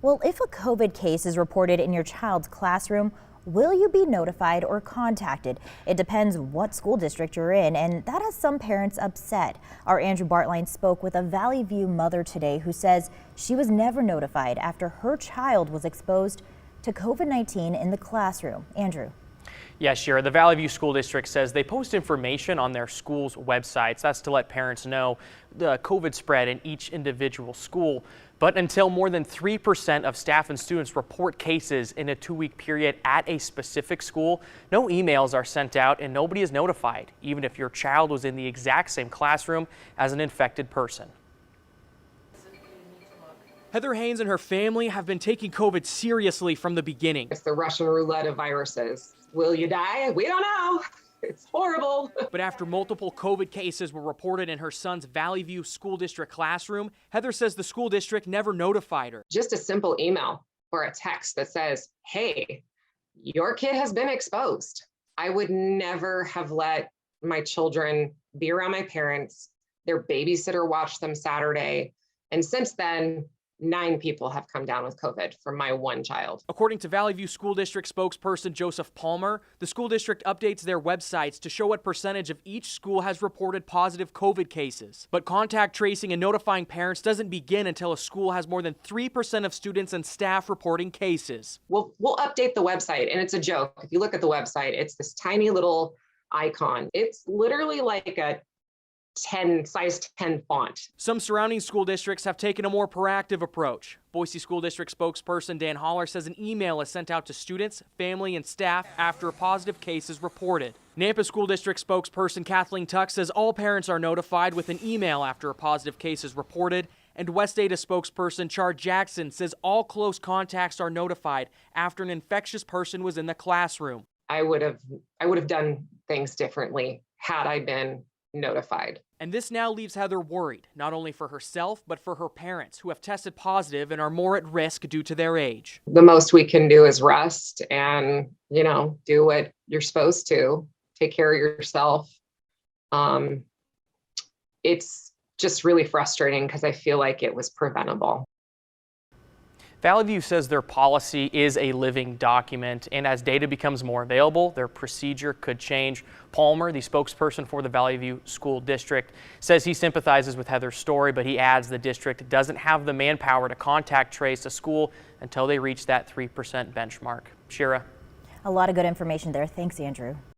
Well, if a COVID case is reported in your child's classroom, will you be notified or contacted? It depends what school district you're in, and that has some parents upset. Our Andrew Bartline spoke with a Vallivue mother today who says she was never notified after her child was exposed to COVID-19 in the classroom. Andrew. Yes, Shira, the Vallivue School District says they post information on their school's websites. That's to let parents know the COVID spread in each individual school. But until more than 3% of staff and students report cases in a 2-week period at a specific school, no emails are sent out and nobody is notified, even if your child was in the exact same classroom as an infected person. Heather Haynes and her family have been taking COVID seriously from the beginning. It's the Russian roulette of viruses. Will you die? We don't know. It's horrible. But after multiple COVID cases were reported in her son's Vallivue School District classroom, Heather says the school district never notified her. Just a simple email or a text that says, hey, your kid has been exposed. I would never have let my children be around my parents. Their babysitter watched them Saturday. And since then, 9 people have come down with COVID from my one child. According to Vallivue School District spokesperson Joseph Palmer, the school district updates their websites to show what percentage of each school has reported positive COVID cases. But contact tracing and notifying parents doesn't begin until a school has more than 3% of students and staff reporting cases. We'll update the website, and it's a joke. If you look at the website, it's this tiny little icon. It's literally like a size 10 font. Some surrounding school districts have taken a more proactive approach. Boise School District spokesperson Dan Holler says an email is sent out to students, family, and staff after a positive case is reported. Nampa School District spokesperson Kathleen Tuck says all parents are notified with an email after a positive case is reported. And West Ada spokesperson Char Jackson says all close contacts are notified after an infectious person was in the classroom. I would have done things differently had I been notified. And this now leaves Heather worried, not only for herself, but for her parents who have tested positive and are more at risk due to their age. The most we can do is rest and, do what you're supposed to. Take care of yourself. It's just really frustrating because I feel like it was preventable. Vallivue says their policy is a living document, and as data becomes more available, their procedure could change. Palmer, the spokesperson for the Vallivue School District, says he sympathizes with Heather's story, but he adds the district doesn't have the manpower to contact trace a school until they reach that 3% benchmark. Shira. A lot of good information there. Thanks, Andrew.